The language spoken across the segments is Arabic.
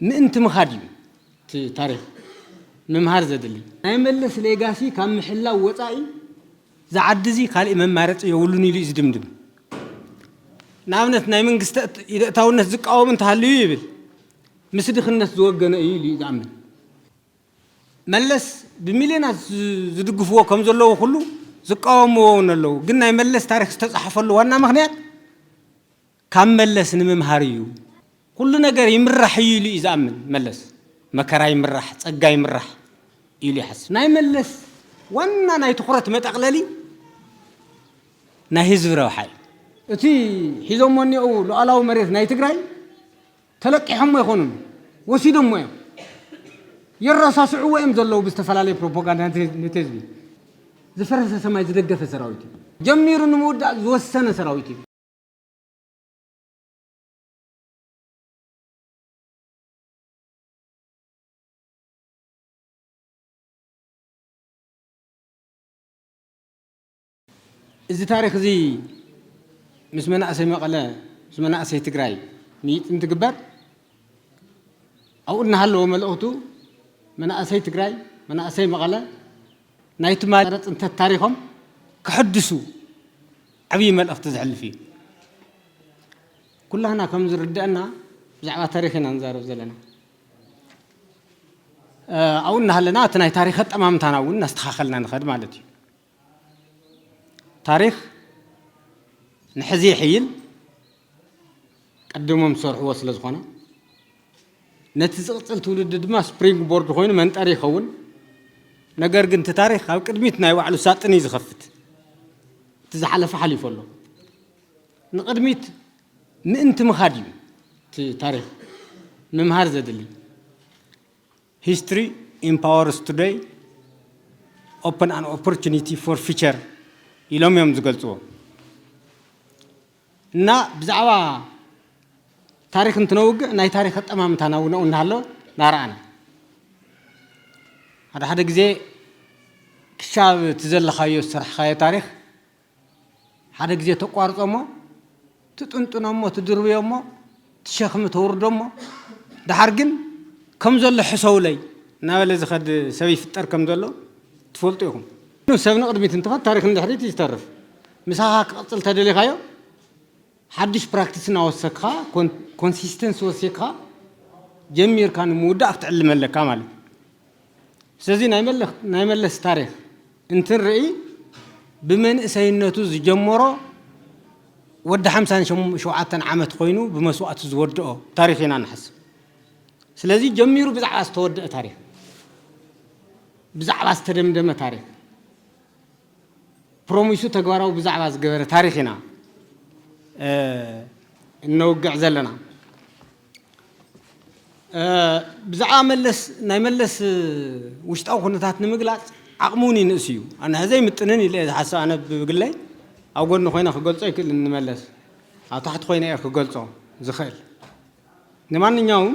ምእንቲ መኻዲም ታሪክ መምሃር ዘድልይ ናይ መለስ ሌጋሲ ካብ ምሕላው ወፃኢ ዝዓድዚ ካልእ መማረፂ የብሉን ኢሉ ዝድምድም ንኣብነት ናይ መንግስቲ ኢደእታውነት ዝቃወም እንተሃልዩ ይብል ምስ ድኽነት ዝወገነ እዩ ኢሉ ይዛምን መለስ ብሚልዮናት ዝድግፍዎ ከም ዘለዎ ሁሉ ዝቃወምዎ ኣለዉ ግን ናይ መለስ ታሪክ ዝተጻሕፈሉ ዋና ምኽንያት ካብ መለስ ንምምሃር እዩ ኩሉ ነገር ይምራሕ እዩ ኢሉ ይዛምን መለስ መከራ ይምራሕ ጸጋ ይምራሕ ኢሉ ይሓስብ ናይ መለስ ዋና ናይ ትኹረት መጠቕለሊ ናይ ህዝብ ረብሓ እዩ እቲ ሒዞሞ እኒአው ሉዓላዊ መሬት ናይ ትግራይ ተለቂሖም ኣይኮኑን ወሲዶም እዮም ይረሳስዑ እዮም ዘለዉ ብዝተፈላለየ ፕሮፓጋንዳ ነተዝቢ ዝፈረሰ ሰማይ ዝደገፈ ሰራዊት እዩ ጀሚሩ ንምውዳእ ዝወሰነ ሰራዊት እዩ እዚ ታሪክ እዚ ምስ መናእሰይ መቐለ ምስ መናእሰይ ትግራይ እንትግበር ኣብኡ እናሃለዎ መልእኽቱ መናእሰይ ትግራይ መናእሰይ መቐለ ናይቲ ማረፅ እንተት ታሪኾም ክሕድሱ ዓብዪ መልእኽቲ ዝሕልፍ እዩ ኩላህና ከም ዝርድአና ብዛዕባ ታሪክ ኢና ንዛረብ ዘለና ኣብኡ እናሃለና እቲ ናይ ታሪክ ኣጠማምታና እውን እናስተኻኸልና ንኸድ ማለት እዩ ታሪክ ንሕዚ ይሕይል ቀድሞም ዝሰርሕዎ ስለ ዝኾነ ነቲ ዝቕፅል ትውልዲ ድማ ስፕሪንግ ቦርድ ኮይኑ መንጠሪ ይኸውን ነገር ግን እቲ ታሪክ ኣብ ቅድሚት ናይ ባዕሉ ሳጥን እዩ ዝኸፍት እቲ ዝሓለፈ ሓሊፉ ኣሎ ንቅድሚት ምእንቲ ምኻድ እዩ እቲ ታሪክ ምምሃር ዘድሊ history empowers today open an opportunity for future ኢሎም እዮም ዝገልጽዎ እና ብዛዕባ ታሪክ እንትነውግእ ናይ ታሪክ ኣጠማምታና እውን እናሃሎ ናርኣና ሓደ ግዜ ክሻብ ትዘለኻዮ ዝሰርሕኻዮ ታሪክ ሓደ ግዜ ተቋርጾሞ ትጥንጥኖሞ ትድርብዮሞ ትሸኽሚ ተውርዶሞ ድሓር ግን ከም ዘሎ ሕሰውለይ እናበለ ዝኸድ ሰብ ይፍጠር ከም ዘሎ ትፈልጡ ኢኹም ሰብ ንቅድሚት እንትኸድ ታሪክ ንድሕሪት ይዝተርፍ ምሳኻ ክቕፅል ተደሊኻዮ ሓድሽ ፕራክቲስ እናወሰክኻ ኮንሲስተንስ ወሲክኻ ጀሚርካ ንምውዳእ ክትዕልመለካ ማለት ስለዚ ናይ መለስ ታሪክ እንትንርኢ ብመንእሰይነቱ ዝጀመሮ ወዲ 57 ዓመት ኮይኑ ብመስዋዕቱ ዝወድኦ ታሪክ ኢና ንሓስብ ስለዚ ጀሚሩ ብዛዕባ ዝተወድአ ታሪክ ብዛዕባ ዝተደምደመ ታሪክ ፕሮሚሱ ተግባራዊ ብዛዕባ ዝገበረ ታሪክ ኢና እንውግዕ ዘለና ብዛዕባ መለስ ናይ መለስ ውሽጣዊ ኩነታት ንምግላጽ ዓቕሙን ይንእስ እዩ ኣነ ህዘይ ምጥንን ኢለ ዝሓስብ ኣነ ብግለይ ኣብ ጎኒ ኮይነ ክገልጾ ይክእል እንመለስ ኣብ ታሕቲ ኮይነ እየ ክገልጾ ዝኽእል ንማንኛውም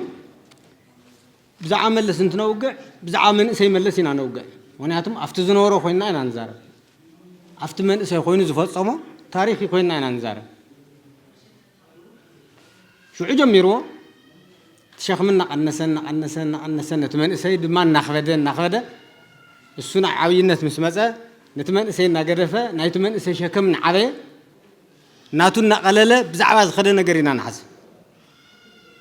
ብዛዕባ መለስ እንትነውግዕ ብዛዕባ መንእሰይ መለስ ኢና ነውግዕ ምክንያቱም ኣብቲ ዝነበሮ ኮይንና ኢና ንዛረብ ኣብቲ መንእሰይ ኮይኑ ዝፈጸሞ ታሪክ ኮይንና ኢና ንዛረብ ሽዑ ጀሚርዎ تشخم نقنسن نتمنى سيد ما ناخذ السنة عوينة مسمسة نتمنى سيد ناقرفة نتمنى سيد شكم نعبي ناتون نقلله بزعواز خدنا قرينا نحس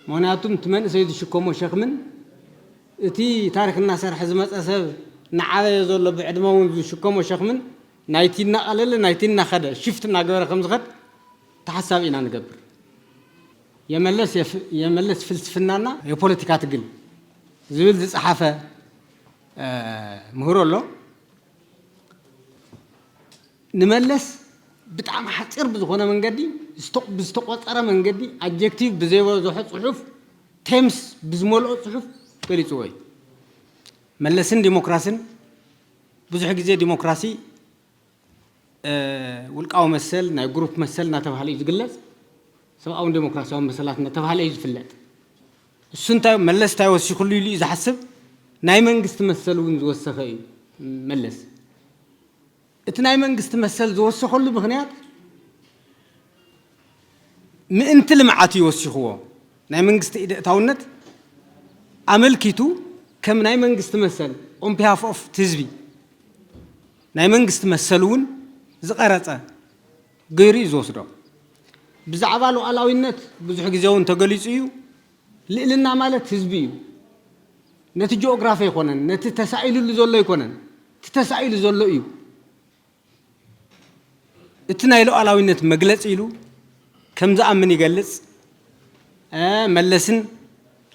ما ناتون نتمنى سيد شكم وشكمن تي تاريخ الناس حزمت أسب نعبي يزول بعد ما هو شكم وشكمن نايتين نقلله نايتين ناخذ شفت ناقرة خمس غد تحسب إن نقبر يملس فلسفنانا يبوليتيكا تقل زبل الصحافة مهرو له نملس بتعم حصير بزخونه من قدي بستقطره من قدي adjective بزيو زحط صحف تيمس بزمولو صحف قليصوي ملسن ديمقراسين بزح غزي ديمقراسي ولقاو مسل ناي جروب مسل نا تبحال يزغلص سواء ديمقراسيون مسلاتنا تبحال يزفلط السنتا ملس تايوسي كل يلي اذا حسب ناي منغست مسلون زوسخي ملس اتناي منغست مسل زوسخلو مخنيات ምእንቲ ልምዓት ይወስኽዎ ናይ መንግስቲ ኢደታውነት أملكيتو كم ناي منجست مثل on behalf of تزبي ناي منجست مثلون زقرته غيري زوسدو بزعبالو علاوينت بزح غزيون تغليصيو لإلنا مالت حزبي نت جغرافي يكونن نت تسائل زولو يكونن تتسائل زولو يو اتنايلو علاوينت مغلص يلو كمزا امن يغلص ملسن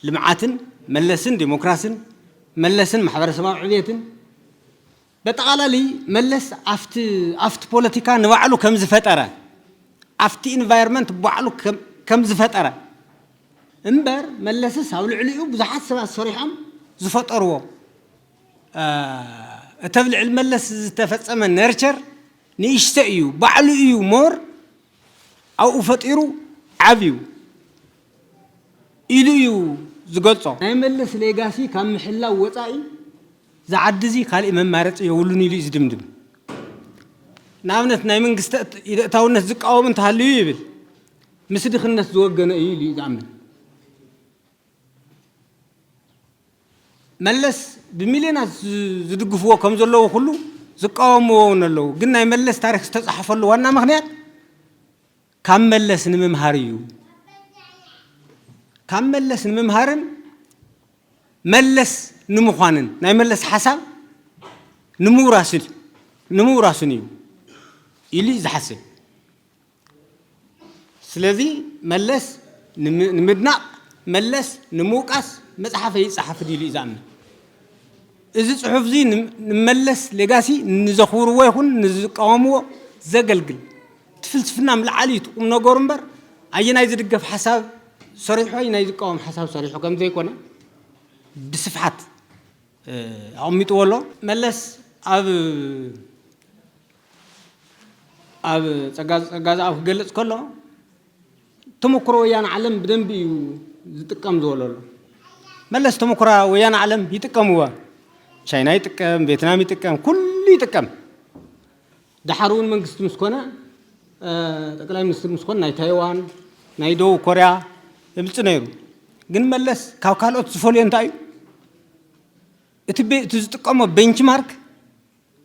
لمعاتن ملسن ديمقراسن ملسن محبرسماو عبيتن بتقالالي ملس افت بوليتيكا نبعلو كمز فطره افت انفايرمنت بعلو كمز فطره امبر ملسس او العليو بزحات سبات صريحام زفطرو اتبلع الملس تفصم نيرچر نيشتيو بعلو يو مور او فطيرو عبيو إليو زغلصو ناي ملس ليغاسي كم محلا وصاي زعدزي خالي ممارط يولون يلي زدمدم نابنت ناي منغست يدتاونت زقاوم انتحليو يبل مسدخنت زوغنا يلي زعمل ملس بمليونات زدغفو كم زلو كله زقاومو نلو ግን ናይ ملس ታሪክ ተጻحፈሉ ዋና ምክንያት ካም ملس ንምምሃርዩ ካም ملس ንምምሃርን ملس نمخانن ناي ملس حساب نموراسن يو إلي زحسب سلذي ملس نمدنا ملس نموقاس مصحفه يصحف دي لي زعمل إذا صحف زي نملس لغاسي نزخورو يكون نزقاومو زغلغل تفلسفنا ملعالي تقوم نغور امبر اينا يزدغف حساب صريحو اينا يزقاوم حساب صريحو كم زي كونه بصفحات عميت والله ملس اب تغاز اب غلص كله تمكرو ويان عالم بدنب يتقم زولو ملس تمكرا ويان عالم يتقموا چاينا يتقم فيتنام يتقم كل يتقم دحرون منግስት مسكونه ጠቅላይ ሚኒስትር مسكون ናይ ታይዋን ናይ ደቡብ ኮሪያ ይምጽ ነይሩ ግን መለስ ካብ ካልኦት ዝፈልዮ እንታይ እትቤ ዝጥቀሞ ቤንችማርክ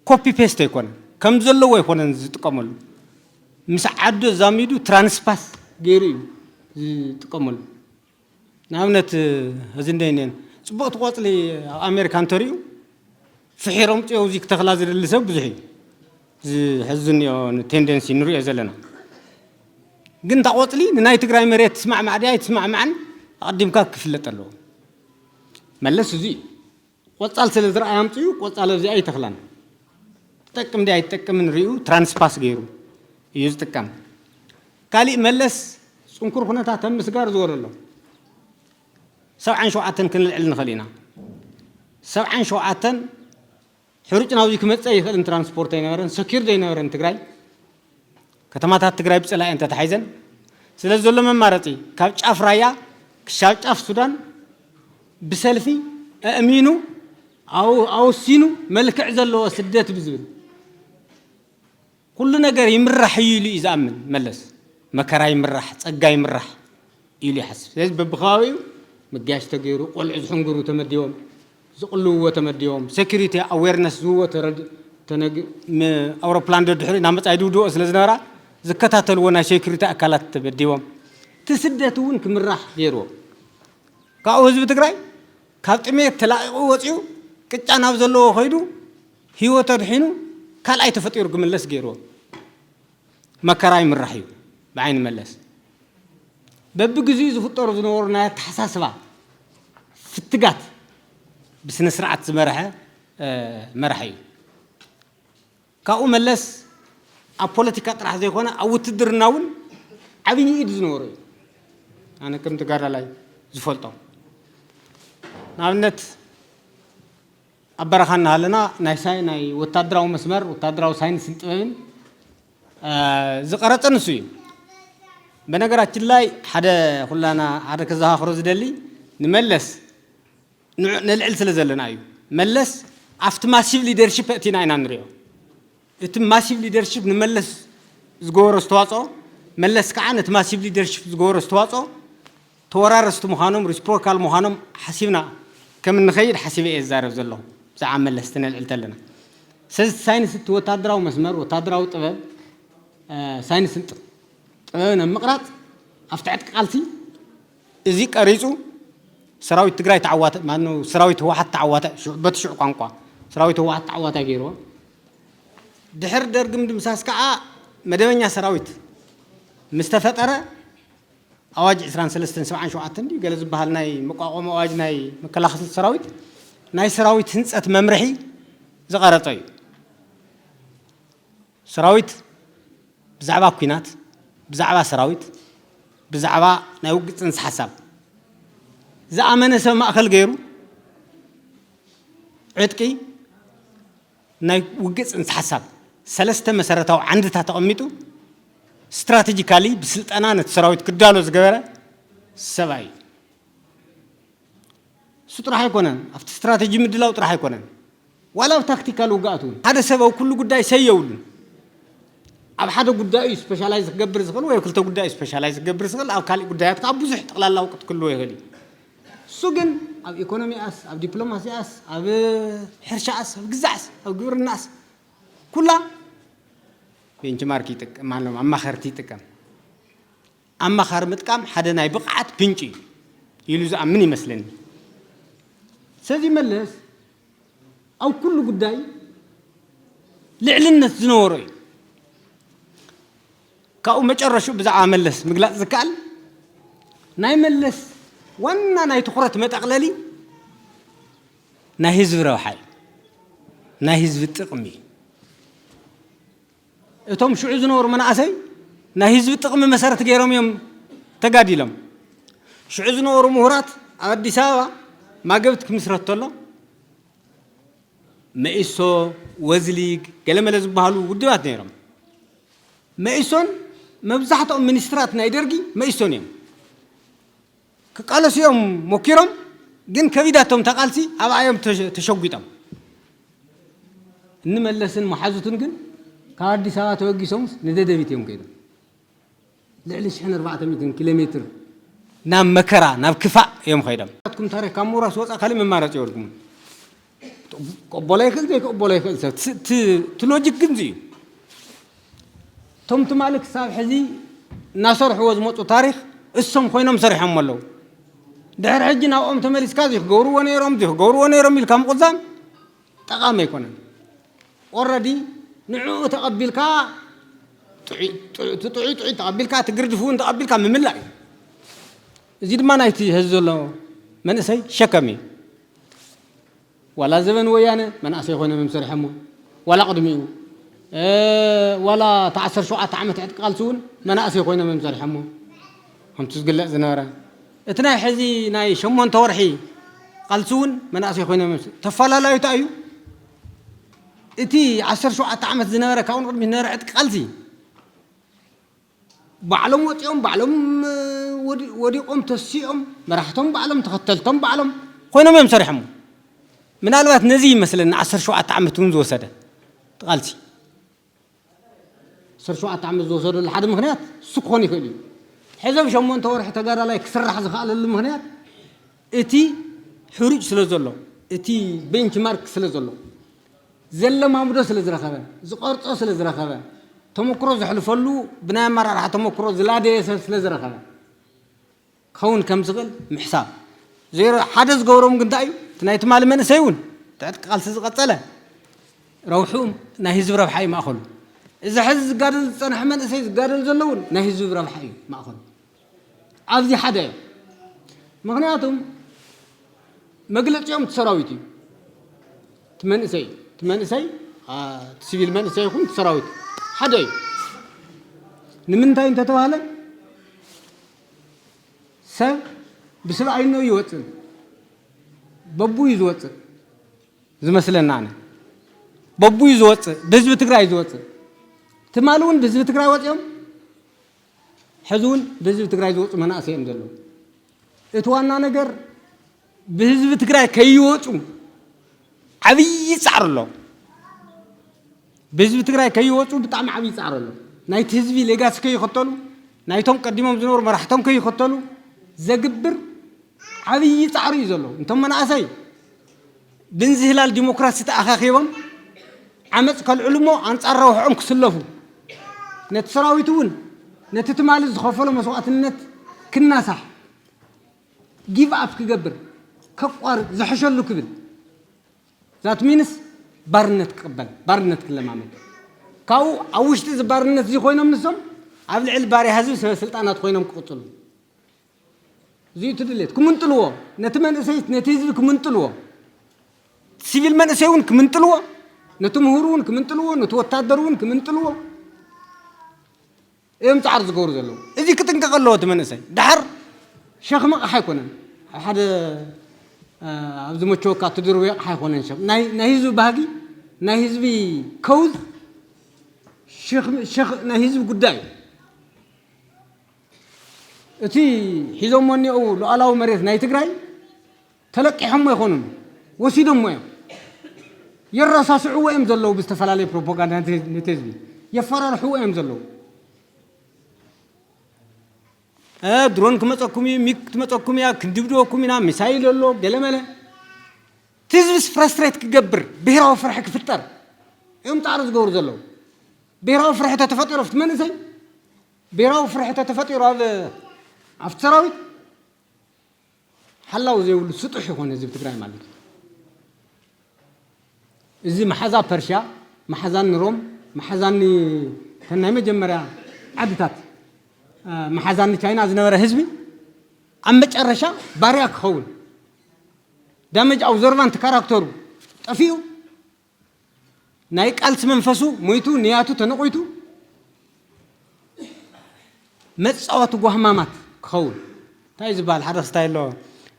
ኮፒ ፔስት ይኮነ ከም ዘለዎ ይኮነን ዝጥቀመሉ ምስ ዓዱ ዛሚዱ ትራንስፓስ ገይሩ ዝጥቀመሉ ናብነት ህዝንደይነን ጽቡቅ ቆጽሊ አሜሪካን ተሪዩ ፍሒሮም ጽው ዚ ከተخላ ዝደልሰብ ብዙሕ ዝሕዝንዮ ቴንደንሲ ንሪኦ ዘለና ግን ታቆጽሊ ናይ ትግራይ መሬት ስማዕ ማዕዲያ ይስማዕ ማዕን አቅዲምካ ክፍለጥ አለው መለስ እዚ ቆጻል ስለ ዝራ ያምጽዩ ቆጻል እዚ አይተخላን ተጠቅም ዲ አይተጠቅም ንሪኡ ትራንስፓስ ገይሩ ይዝጥቀም ካሊ መለስ ጽንኩር ሁነታ ተምስጋር ዝወረሎ 77 ክንልዕል ንኸሊና 77 حرجنا ويك متصي يخل ترانسبورت ينورن سكير ينورن تግራይ ከተማታት ትግራይ ብጽላይ እንተ ተሐይዘን ስለዚህ ዘሎ መማረጢ ካብ ጫፍ ራያ ክሻብ ጫፍ ሱዳን بسلفي أمينو أو سينو ملكع زلوا سدات بزبل كل نجار يمرح يلي إذا أمن ملس مكراي يمرح تجاي يمرح يلي حسب لازم ببخاوي مجاش تجيرو قل عزحون جرو تمديهم زقلوا وتمديهم security awareness زوا تنج أوروبلان ده نامت عيدو دو أصل زنارة زكتات الونا security أكلت تبديهم تسدتون كمرح جيرو كأوز بتقرأي كابتمية تلاقوا وتيو كتجنا بزلوا خيدو هو ترحينو كلا يتفتير كملس جيرو مكراي مرحيو بعين ملس ببجزيز فطر زنورنا تحساسبا فتقات بس نسرعت مرحة مرحيو كأو ملس أبوليتيكات راح زي خونا أو تدرناون عبيني إيد زنوري أنا كنت قارة لاي زفلتو نعمت أبرخنا لنا نايساي ناي وتدراو مسمر وتدراو ساينس انتبين زقرات نسوي بنقرأت الله حدا خلانا حدا كذا خرز دلي نملس نلعل سلزلنا أيو ملس after massive leadership أتينا إن نريو إت massive leadership نملس زجور استواصو ملس كأنت massive leadership زجور استواصو تورار استمخانم ريسبروكال مخانم حسيبنا كم نخيل حسب إيه الزارب زلهم زعمل لستنا العلتلنا ساينس وتادراو مسمر وتادراو طبب ساينس انت أنا مقرات أفتعت قالتي إزيك أريزو سراوي تجري تعوات ما إنه سراوي هو حتى تعوات شو بتشو قنقوا سراوي هو حتى تعوات غيره دحر درجم دمساس كعا مدبنيا سراويت مستفترة أواج إسران سلستن سبعان شو عتندي قال زبها لناي مقاومة أواج ناي مكلاخ السراويت ناي سراويت هنسات ممرحي زغارتي سراويت بزعبا كوينات بزعبا سراويت بزعبا ناي وقت انس حساب زعمنا سما أخل غيره عتقي ناي وقت انس حساب سلسته مسارته عندها تقميته استراتيجيكالي بسلطنا نتسراويت كدالو زغبره سباي سطر حيكونن افت استراتيجي مدلاو طرح حيكونن ولا تكتيكال وقاتون هذا سبب كل قداي سيولن اب حدا قداي سبيشالايز غبر زغل وي كلته قداي سبيشالايز غبر زغل او كالي قدايات كابوزح طقلالا وقت كله يغلي سوغن اب ايكونومي اس اب دبلوماسي اس اب حرشا اس اب غزاس اب غبرناس كلها بينج ماركي تك معلم أما خرتي تكم أما خر متكم حدا ناي بقعت بينجي يلوز أمني مثلاً سيدي ملس أو كل قداي لعلنا زنوري كأو مجرشوا بزع ملس مقلق زكال ناي ملس وانا ناي تخرت متقللي ناي هزب روحي ناي هزب التقمي توم شو عزنور مناسي نهيز بتقم مسارة غيرهم يوم تقاديلهم شو عزنور مهرات أدي سوا ما قبتك مسرت الله ما إسو وزليق كلام لازم بحالو ودوات نيرم ما إسون ما بزحتهم منسترات نايدرجي ما إسون يوم كقالس يوم مكيرم جن كبيداتهم تقالسي أبا يوم تشوقيتهم إنما اللسن محازتون جن كاردي ساعة توقي سومس ندده بيتيهم كده لعلش حنا 400 كيلومتر نام مكرا نام كفاء يوم خيدم تكون تاريخ كامورا سوق خالي من مارات يوركم قبلاي كل ذي قبلاي كل تلوجيك جنزي توم تمالك صاحب حزي ناصر حوز موت تاريخ اسم خوينا مسرحهم والله دحر حجنا أم تملس كذي غورو ونيرم ده غورو ونيرم الكام قدام تقام يكونن already نعو تقبلك تعي تقبلك تقردفون تقبلك مملع زيد ما نايتي هزلو من اسي شكمي ولا زمن ويانا من اسي خونا ممسر حمو ولا قدميو ولا تعسر شو عامه تعتقالسون من اسي خونا ممسر حمو هم تسقلق زناره اتنا حزي ناي شمون تورحي قالسون من اسي خونا ممسر تفلا لا يتايو إتي 10 شو عامة زنارة كون قد من نار عتق قلتي بعلم وتيهم بعلم ودي قوم تسيهم مرحتهم بعلم تختلتهم بعلم خوينا ما يمسرحمو من الوقت نزي مثلا 10 شو عامة تونز وسده قلتي 10 شو عامة وسده لحد مغنيات سكوني خلي حزب شمون تورح تقرا لا يكسر حزخال المغنيات إتي حروج سلازلو إتي بنش مارك سلازلو زل ما مدرس لزرخبه زقرط أصل لزرخبه تمكروز حلفلو بنا مرة راح تمكروز لا ديس لزرخبه كون كم زغل محساب زير حدث قورم قدايو تنايت مال من سيون تعت قال سزقتله روحهم نهي زبر بحي ما أخل إذا حز قادل صنح من سيز قادل زلون نهي زبر بحي ما أخل عزي حدا مغنياتهم مقلت يوم تسراويتي تمن سي من سي سيفيل من سي يكون سراويت حداي نمنتاي انت توهاله سب بسرعه انه يوصل ببو يزوص زمسلنا انا ببو يزوص بحزب تግራይ يزوص تمالون بحزب تግራይ ወጽዮም حزون بحزب تግራይ يزوص مناسيም ዘሎ እትዋና ነገር بحزب تግራይ ከይወጹ عبي صار له بحزب تግራይ ከይወጹ بጣም عبي صار له نايت حزبي ليغاس ከይخطلو نايتهم قديمهم زنور مرحتهم كيخطلو زغبر عبي صار يزلو انتم مناسي بنزهلال ديمقراطية تأخاخيهم عمت كالعلماء أنصار روحهم كسلفوا نتسراويتون نتتمالز خافوا مسوات النت كنا صح جيف أب كجبر كقار زحشل له كبل ذات مينس بارنت قبل بارنت كل ما عمل كاو أوشت إذا بارنت زي خوينا منسهم عبد العل باري هذا سلطانات خوينا مقتلوا زي تدلت كمنتلوا نتمنى سيد نتيجة كمنتلوا سيفيل من سيون كمنتلوا نتمهرون كمنتلوا نتوتادرون كمنتلوا إيه متعرض جور زلوا إذا كنت قلوا تمنى سيد دحر شيخ ما حيكونن أحد عبد المتشوكا تدروا حيكونن شيخ نهيزو باقي نهيز بي كوز شيخ نهيز بقداي أتي حزام مني أو لألاو مريض نايتقراي تلقي حمى يخونن وسيدهم ما يرصاص عوام زلوا باستفلالي بروباغندا نتزبي يفرر حوام زلوا درون كمتأكمي ميك كمتأكمي يا كندبدوكم ينا مسائل الله جلمله تزبس فرستريت كجبر بهراو فرحك فتر يوم تعرض جور زلوا بهراو فرحة تفتر في ثمانية زي بهراو فرحة تفتر هذا أفتراوي حلاو زي والسطح يكون زي بتقرأي مالك إذا محزا برشا محزان روم محزان كنا مجمرة عدتات محزان تشاينا زنورة حزبي أمج الرشا باريك خول دمج أو زرفان تكاركتر أفيو نايك ألس منفسو مويتو نياتو تنقويتو متصوت وهمامات خول تايز بالحرس تايلو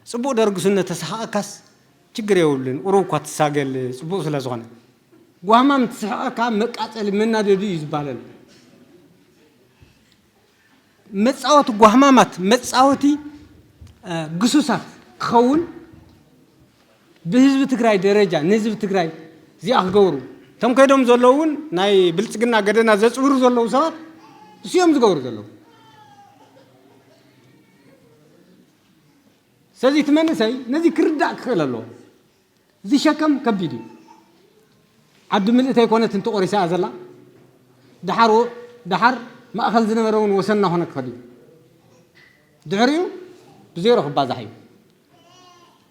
صبو درق سنة تسحاكس تجري يقولن أروقات ساقل صبو سلازونه وهمام تسحاك مقاتل منا ددي يزبالن متصوت وهمامات متصوتي قصصات خول بحزب تقراي درجة نزب تقراي زي أخجورو تم كيدهم زلون ناي بلتقنا قدنا زصورو زلو سوات سيوم زغورو زلو سازي تمنى ساي نزي كرداء خلالو زي شكم كبيدي عبد الملئ تيكونت انتو قريسا أزلا دحر ما أخذ زنمرون وسنة هناك خدي دحريو بزيرو خباز حيو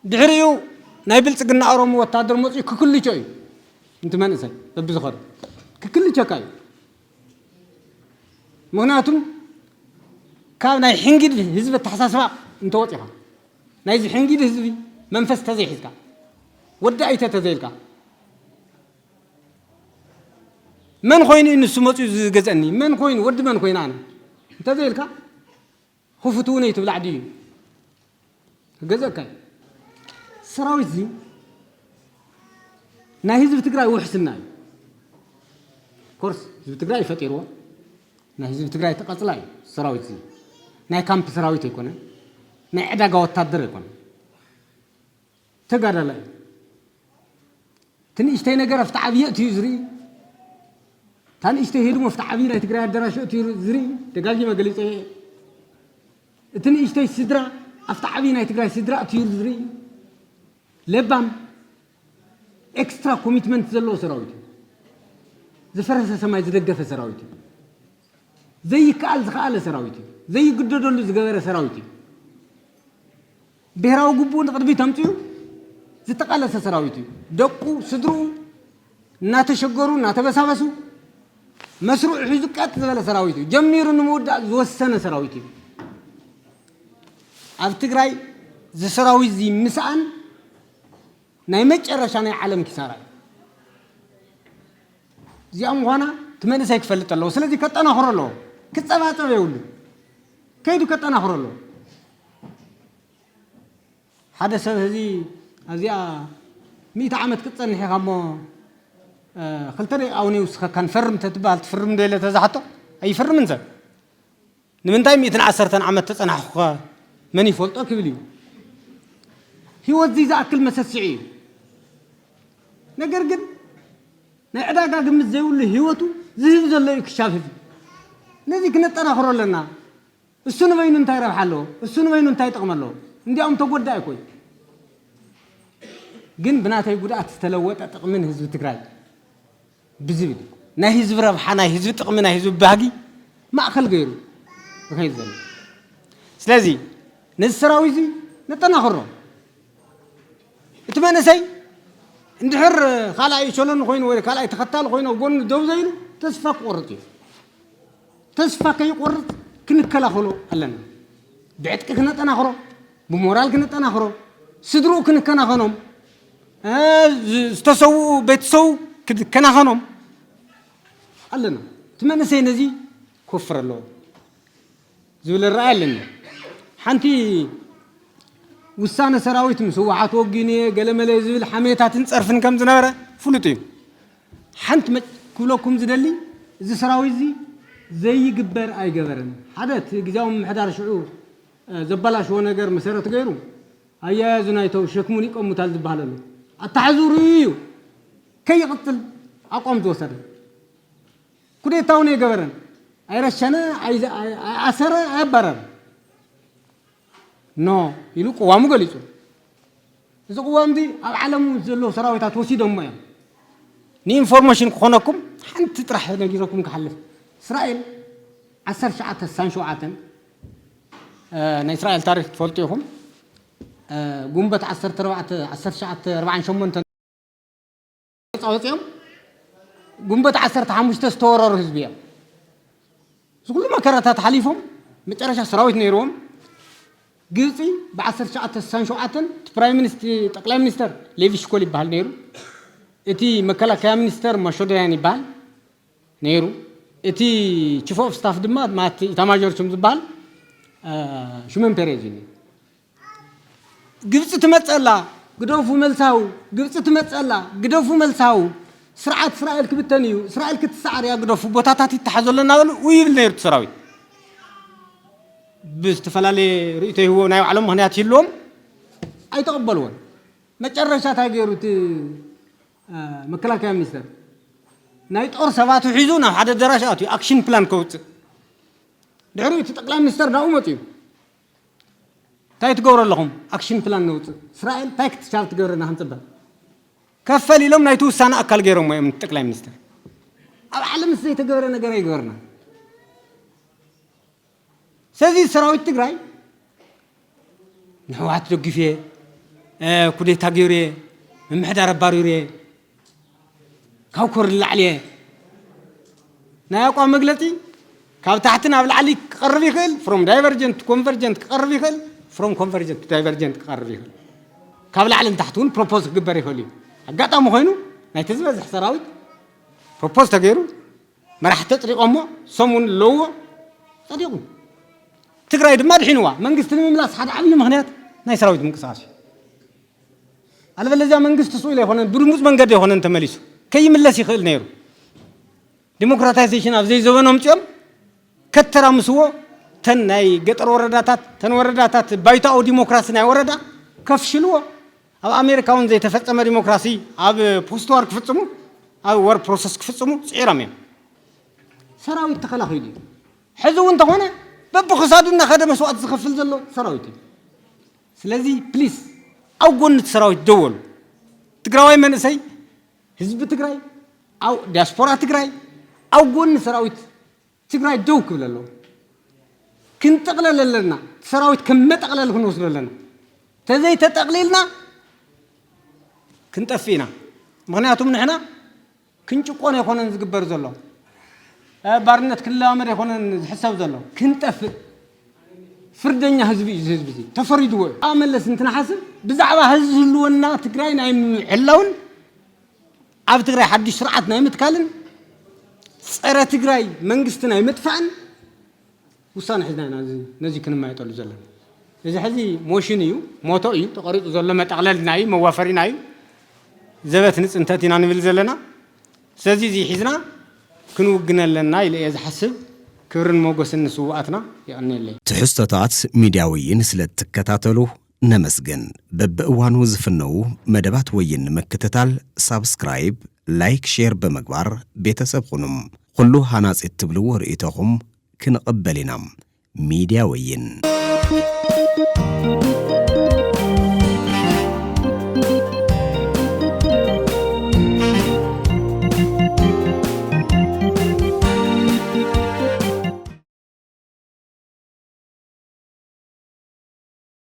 دحريو نايبل تقنا أروم وتادر موسي ككل شيء انت ما نسي ببزخر ككل شيء كاي مغناتهم كان ناي حنجد حزب التحساس انت وطيها نايز حنجد حزبي منفس تزي حزكا ودع ايتا تزيلكا من خوين إن السموتي جزءني من خوين ورد من خوين أنا تزيلكا خفتوني تبلع دي جزءك سراوي زي ناهيز بتقرأ وحسناي كورس بتقرأ يفتيروا ناهيز بتقرأ تقصلاي سراوي زي ناي كامب سراوي تيكونه ناي عدا قوات تدر يكون تقرأ لا تني اشتي نجار افتح عبية تيزري تاني اشتي هيدو مفتح عبية تقرأ الدراسة تيزري تقالي ما قلت ايه تني اشتي سدرة افتح عبية تقرأ سدرة تيزري لبام اكسترا كوميتمنت زلو سراويتي زفرس سماي زدقف سراويتي زي كال زخال سراويتي زي قددول زغير سراويتي بهراو غبون قدبي تمطيو زتقالس سراويتي دقو صدرو ناتشغرو ناتبسابسو مشروع حزقات زبل سراويتي جميرو نمودا زوسن سراويتي على تግራይ زسراوي زي مسان ناي مጨረሻ ናይ ዓለም ኪሳራ ዚኦም ሆና ትመንሰ ይክፈልጠለው ስለዚህ ከጠናخرሎ ክጸባጸበ ይውል ከይዱ ከጠናخرሎ ሓደ ሰብ እዚ እዚኣ 100 ዓመት ክጸንሕ ይኻሞ خلتني أوني وسخن فرم تتبال تفرم ديله تزحته أي فرم انزل نمن تايم 110 عام تصنع خا من يفولطك بليو هو زي أكل مسسعي نقر قد نعداك قم الزيول هيوتو زيب زلوا يكشاف الذي كنا تناخر لنا السنة بين انتهي ربح له السنة بين انتهي تقمر له ندي أم تقول دايكوي جن بناتي قدرات تلوت أتقمن حزب تجري بزبد نهي حزب ربحنا نهي حزب تقمن نهي حزب باقي ما أخل غيره وهي زين سلازي نسراويزي نتناخره اتمنى سي ندحر خالاي شلون خوين ولا خالاي تختال خوين وقول دو زين تسفك قرطي تسفك يقرط كنكلا خلو ألنا بعتك كنا تناخره بمورال كنا تناخره صدرو كنا خنوم استسو بيتسو كنا خنوم ألنا اتمنى سي نزي كفر الله زول الرأي لنا حنتي وسانة سراويت مسوعات وجيني قال ملا زول حميتات نصرفن كم زنارة فلوتين حنت كلكم زدلي زي سراويت زي جبر أي جبرن حدث جزاهم حدار شعور زبلاش ونجر مسيرة غيره هيا زنايتو شكموني كم متعلق بحاله التحذيريو كي يقتل أقوم توصل كده تاوني جبرن أيرشنا أسرة أبرر نو يلو قوامو قليسو إذا قوام دي العالم زلو سراويتا توسيدهم ما ني إنفورميشن خونكم حنت تطرح نجيركم كحلف إسرائيل 10 ساعات سانشوعاتن إسرائيل تاريخ تفولتيهم قنبت 10 ساعات 48 صوتيهم قنبت 15 ستورر حزبيه كل ما كرتات حليفهم مترشح سراويت نيروم جزء بعشر ساعات سانشوعاتن برايم مينستر تقليم مينستر ليفي شكولي بحال نيرو اتي مكلا كام مينستر مشهور يعني بحال نيرو اتي تشيف اوف ستاف دما ما تاماجور شم بحال شومن بيريزيني جبت تمصلا قدوفو ملساو جبت تمصلا قدوفو ملساو سرعات إسرائيل كبتنيو إسرائيل كتسعر يا قدوفو بوتاتات يتحزلنا ويبل نيرو تسراوي بستفلالي رئيته هو نايو علم هنيات يلوم أي تقبلون ما تجرشات هاجروا مكلا كام مستر نايت أرسبات وحيزونا حدا دراسات أكشن بلان كوت دعروا يتقلام مستر ناومتي تايت جور لهم أكشن بلان نوت إسرائيل تايك تشارت جورنا هم تبع كفلي لهم نايتو سنة أكل جيرهم ما من تقلام مستر علم السيد تجورنا جري جورنا سازي سراويت تجراي نحوات لقفيه كده تاجيري محدار باريري كوكر اللي ناقوا مغلطي كاب تحتنا بالعلي قرب يخل from divergent to convergent قرب يخل from convergent to divergent قرب يخل كاب العلم تحتون propose قبر يخلي اقاطعوا خوينو ناي تزبزح سراويت propose تاجيرو ما راح تطريق امه سمون لو صديقو تقرأ دم الحينوا منقص المملاس حد عمل مهنات ناي سراويت منقصاش على بالله منقص تصويل يخونن برموز من قد يخونن تمليسو كي ملس يخل نيرو ديمقراطيزيشن أفزي زمانهم تيم كتر مسوو تن ناي قطر ورداتات تن ورداتات بايتا أو ديمقراطي ناي وردا كفشلوا أو أمريكا ون زي تفتح ديمقراطي أو بوستوار كفتمو أو ور بروسس كفتمو سعيرامين سراويت تخلى خيدي حزو انت هنا بابو خسادنا خدم مسوات زخفل زلو سراويتي سلازي بليز أو قلنا سراويت دول تقراوي من سي حزب تقراي أو دياسبورا تقراي أو قلنا سراويت تقراي دوك ولا لو كنت تقلل لنا سراويت كم تقلل هون وصل لنا تزي تقليلنا كنت أفينا مغنياتهم نحنا كنت قونا يخونا نزقبر زلو بارنت كل أمر يخونا نحسب زلو كنت أفي فردنيا هزبي تفريدوا عمل لسنتنا حسب بزعبة هزلونا تقراي نايم علون عب تقراي حد شرعت نايم تكالن صيرة تقراي منقست نايم تفعن وصان حزنا نزي كنا ما يطلع زلنا إذا حزي موشينيو موتوي تقريت زلنا ما تقلل نايم موافرين نايم زبت نس انتاتينا نفل زلنا سازي زي حزنا كنو قنا لنا إلى إذا حسب كورن موجس النسواتنا يعني اللي تحستات ميدياويين سلت كتاتلو نمسجن ببقوان وزفنو مدبات وين مكتتال سابسكرايب لايك شير بمقبار بيتساب خنم خلو هناس اتبلو ورئيتهم كنقبلنام ميدياويين